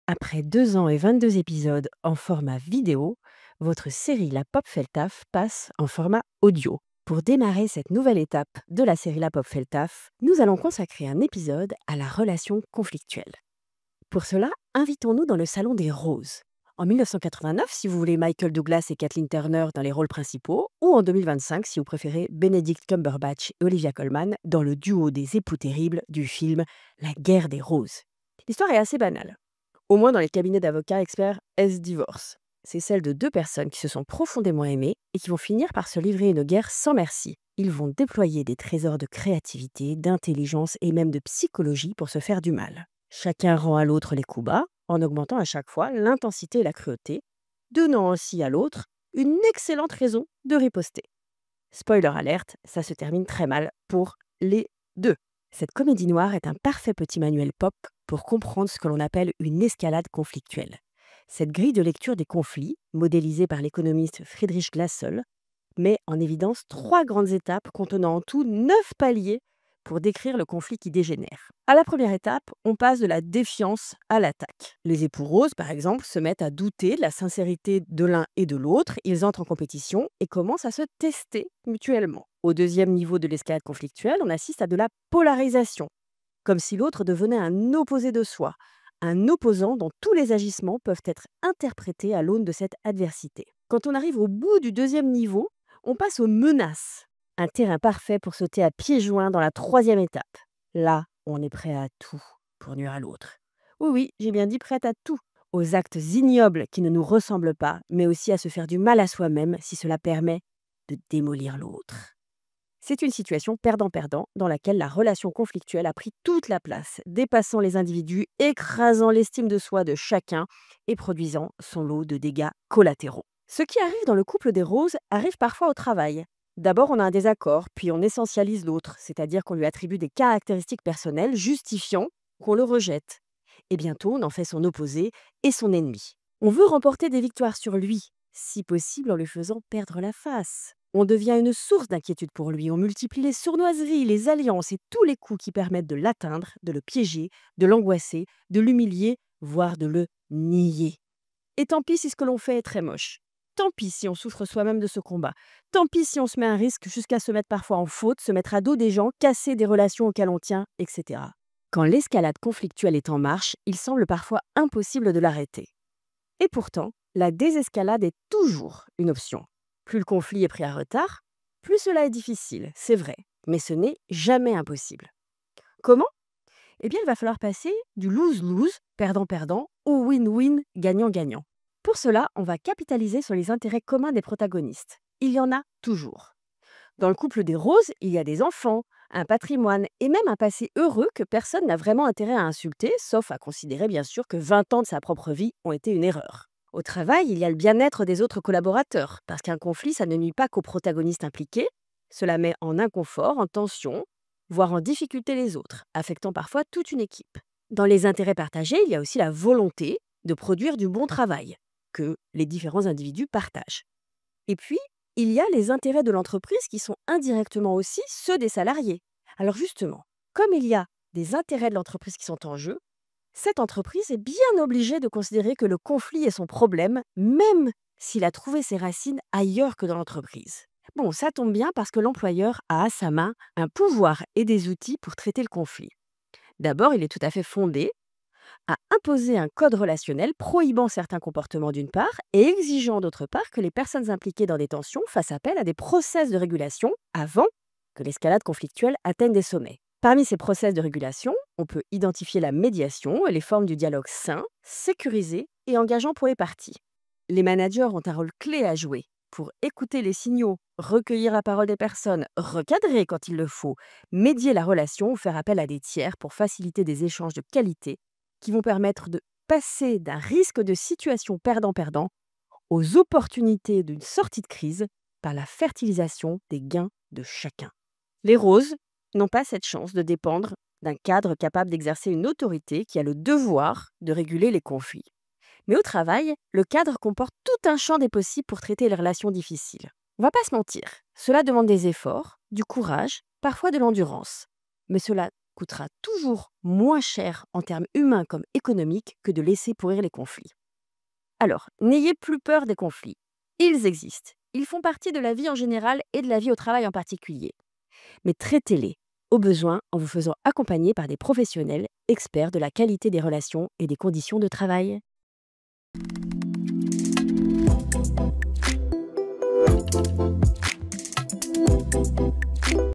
Après 2 ans et 22 épisodes en format vidéo, votre série La Pop fait le taf passe en format audio. Pour démarrer cette nouvelle étape de la série La Pop fait le taf, nous allons consacrer un épisode à la relation conflictuelle. Pour cela, invitons-nous dans le salon des roses. En 1989, si vous voulez Michael Douglas et Kathleen Turner dans les rôles principaux, ou en 2025, si vous préférez Benedict Cumberbatch et Olivia Colman dans le duo des époux terribles du film La guerre des roses. L'histoire est assez banale. Au moins dans les cabinets d'avocats experts S-Divorce. C'est celle de 2 personnes qui se sont profondément aimées et qui vont finir par se livrer une guerre sans merci. Ils vont déployer des trésors de créativité, d'intelligence et même de psychologie pour se faire du mal. Chacun rend à l'autre les coups bas, en augmentant à chaque fois l'intensité et la cruauté, donnant aussi à l'autre une excellente raison de riposter. Spoiler alerte, ça se termine très mal pour les 2. Cette comédie noire est un parfait petit manuel pop pour comprendre ce que l'on appelle une escalade conflictuelle. Cette grille de lecture des conflits, modélisée par l'économiste Friedrich Glassel, met en évidence 3 grandes étapes contenant en tout 9 paliers pour décrire le conflit qui dégénère. À la première étape, on passe de la défiance à l'attaque. Les époux roses, par exemple, se mettent à douter de la sincérité de l'un et de l'autre, ils entrent en compétition et commencent à se tester mutuellement. Au deuxième niveau de l'escalade conflictuelle, on assiste à de la polarisation, comme si l'autre devenait un opposé de soi, un opposant dont tous les agissements peuvent être interprétés à l'aune de cette adversité. Quand on arrive au bout du deuxième niveau, on passe aux menaces, un terrain parfait pour sauter à pieds joints dans la troisième étape. Là, on est prêt à tout pour nuire à l'autre. Oui, oui, j'ai bien dit prête à tout. Aux actes ignobles qui ne nous ressemblent pas, mais aussi à se faire du mal à soi-même si cela permet de démolir l'autre. C'est une situation perdant-perdant dans laquelle la relation conflictuelle a pris toute la place, dépassant les individus, écrasant l'estime de soi de chacun et produisant son lot de dégâts collatéraux. Ce qui arrive dans le couple des roses arrive parfois au travail. D'abord, on a un désaccord, puis on essentialise l'autre, c'est-à-dire qu'on lui attribue des caractéristiques personnelles justifiant qu'on le rejette. Et bientôt, on en fait son opposé et son ennemi. On veut remporter des victoires sur lui, si possible en lui faisant perdre la face. On devient une source d'inquiétude pour lui, on multiplie les sournoiseries, les alliances et tous les coups qui permettent de l'atteindre, de le piéger, de l'angoisser, de l'humilier, voire de le nier. Et tant pis si ce que l'on fait est très moche. Tant pis si on souffre soi-même de ce combat. Tant pis si on se met à risque jusqu'à se mettre parfois en faute, se mettre à dos des gens, casser des relations auxquelles on tient, etc. Quand l'escalade conflictuelle est en marche, il semble parfois impossible de l'arrêter. Et pourtant, la désescalade est toujours une option. Plus le conflit est pris à retard, plus cela est difficile, c'est vrai, mais ce n'est jamais impossible. Comment ? Eh bien, il va falloir passer du lose-lose, perdant-perdant, au win-win, gagnant-gagnant. Pour cela, on va capitaliser sur les intérêts communs des protagonistes. Il y en a toujours. Dans le couple des roses, il y a des enfants, un patrimoine et même un passé heureux que personne n'a vraiment intérêt à insulter, sauf à considérer bien sûr que 20 ans de sa propre vie ont été une erreur. Au travail, il y a le bien-être des autres collaborateurs, parce qu'un conflit, ça ne nuit pas qu'aux protagonistes impliqués, cela met en inconfort, en tension, voire en difficulté les autres, affectant parfois toute une équipe. Dans les intérêts partagés, il y a aussi la volonté de produire du bon travail, que les différents individus partagent. Et puis, il y a les intérêts de l'entreprise qui sont indirectement aussi ceux des salariés. Alors justement, comme il y a des intérêts de l'entreprise qui sont en jeu, cette entreprise est bien obligée de considérer que le conflit est son problème, même s'il a trouvé ses racines ailleurs que dans l'entreprise. Bon, ça tombe bien parce que l'employeur a à sa main un pouvoir et des outils pour traiter le conflit. D'abord, il est tout à fait fondé à imposer un code relationnel prohibant certains comportements d'une part et exigeant d'autre part que les personnes impliquées dans des tensions fassent appel à des process de régulation avant que l'escalade conflictuelle atteigne des sommets. Parmi ces process de régulation, on peut identifier la médiation et les formes du dialogue sain, sécurisé et engageant pour les parties. Les managers ont un rôle clé à jouer pour écouter les signaux, recueillir la parole des personnes, recadrer quand il le faut, médier la relation ou faire appel à des tiers pour faciliter des échanges de qualité qui vont permettre de passer d'un risque de situation perdant-perdant aux opportunités d'une sortie de crise par la fertilisation des gains de chacun. Les roses n'ont pas cette chance de dépendre d'un cadre capable d'exercer une autorité qui a le devoir de réguler les conflits. Mais au travail, le cadre comporte tout un champ des possibles pour traiter les relations difficiles. On va pas se mentir, cela demande des efforts, du courage, parfois de l'endurance. Mais cela coûtera toujours moins cher en termes humains comme économiques que de laisser pourrir les conflits. Alors, n'ayez plus peur des conflits. Ils existent. Ils font partie de la vie en général et de la vie au travail en particulier. Mais traitez-les, au besoin, en vous faisant accompagner par des professionnels experts de la qualité des relations et des conditions de travail.